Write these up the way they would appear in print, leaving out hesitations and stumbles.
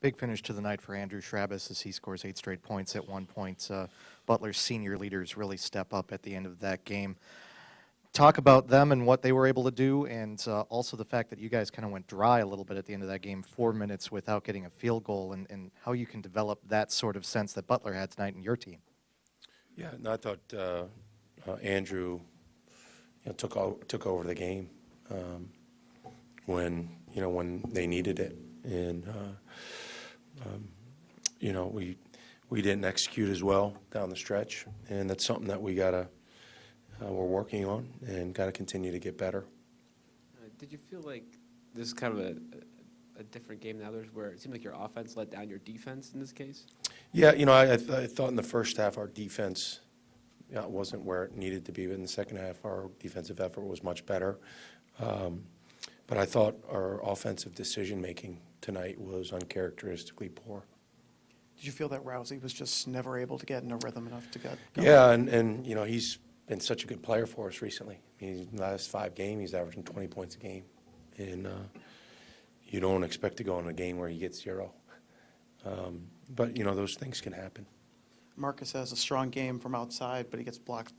Big finish to the night for Andrew Schrabis as he scores 8 straight points at one point. Butler's senior leaders really step up at the end of that game. Talk about them and what they were able to do, and also the fact that you guys kind of went dry a little bit at the end of that game, 4 minutes without getting a field goal, and how you can develop that sort of sense that Butler had tonight in your team. Yeah, no, I thought Andrew took over the game when they needed it, and we didn't execute as well down the stretch, and that's something that we're working on and got to continue to get better. Did you feel like this is kind of a different game than others, where it seemed like your offense let down your defense in this case? Yeah, I thought in the first half our defense wasn't where it needed to be, but in the second half our defensive effort was much better. But I thought our offensive decision-making tonight was uncharacteristically poor. Did you feel that Rousey was just never able to get in a rhythm enough to get going? Yeah, and he's been such a good player for us recently. I mean, in the last 5 games, he's averaging 20 points a game. And you don't expect to go in a game where he gets 0. But, those things can happen. Marcus has a strong game from outside, but he gets blocked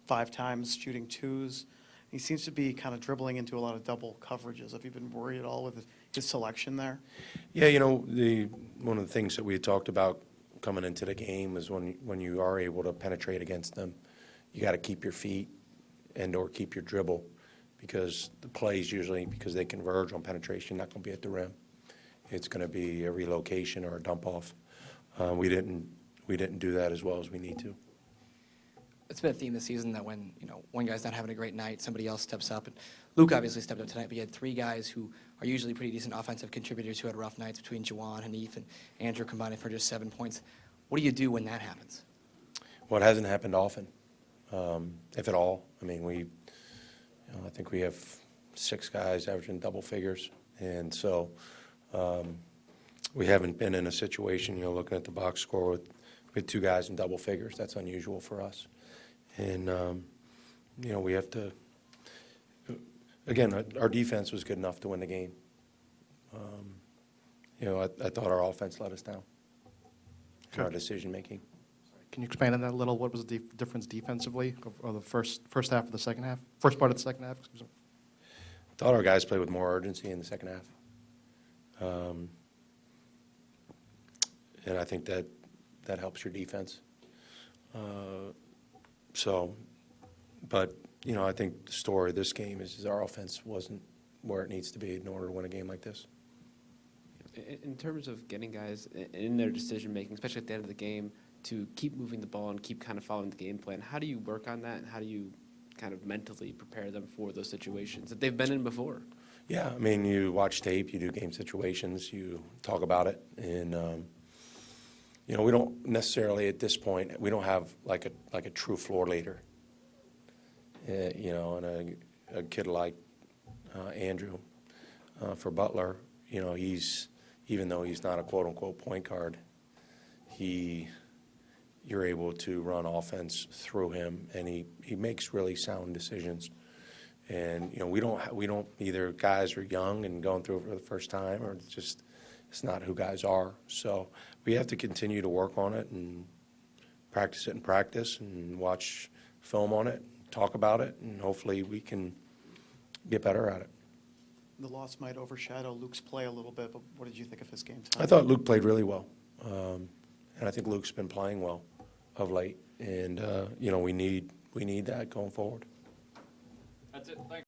5 times, shooting 2s. He seems to be kind of dribbling into a lot of double coverages. Have you been worried at all with his selection there? Yeah, one of the things that we had talked about coming into the game is when you are able to penetrate against them, you got to keep your feet and/or keep your dribble, because the plays usually, because they converge on penetration, not going to be at the rim. It's going to be a relocation or a dump off. We didn't do that as well as we need to. It's been a theme this season that when one guy's not having a great night, somebody else steps up. And Luke obviously stepped up tonight, but you had 3 guys who are usually pretty decent offensive contributors who had rough nights, between Juwan, Hanif, and Andrew combining for just 7 points. What do you do when that happens? Well, it hasn't happened often, if at all. I mean, I think we have 6 guys averaging double figures, and so we haven't been in a situation, looking at the box score with 2 guys in double figures. That's unusual for us. And, we have to, again, our defense was good enough to win the game. I thought our offense let us down in our decision-making. Can you expand on that a little? What was the difference defensively of the first half of the second half? First part of the second half, excuse me. I thought our guys played with more urgency in the second half. And I think that helps your defense. But I think the story of this game is our offense wasn't where it needs to be in order to win a game like this. In terms of getting guys in their decision-making, especially at the end of the game, to keep moving the ball and keep kind of following the game plan, how do you work on that, and how do you kind of mentally prepare them for those situations that they've been in before? Yeah, I mean, you watch tape, you do game situations, you talk about it, and we don't necessarily at this point, we don't have like a true floor leader. And a kid like Andrew for Butler, even though he's not a quote unquote point guard, you're able to run offense through him, and he makes really sound decisions. And we don't either guys are young and going through it for the first time, or it's not who guys are. So we have to continue to work on it and practice it in practice and watch film on it, talk about it, and hopefully we can get better at it. The loss might overshadow Luke's play a little bit, but what did you think of his game tonight? I thought Luke played really well, and I think Luke's been playing well of late, and we need that going forward. That's it. Thanks.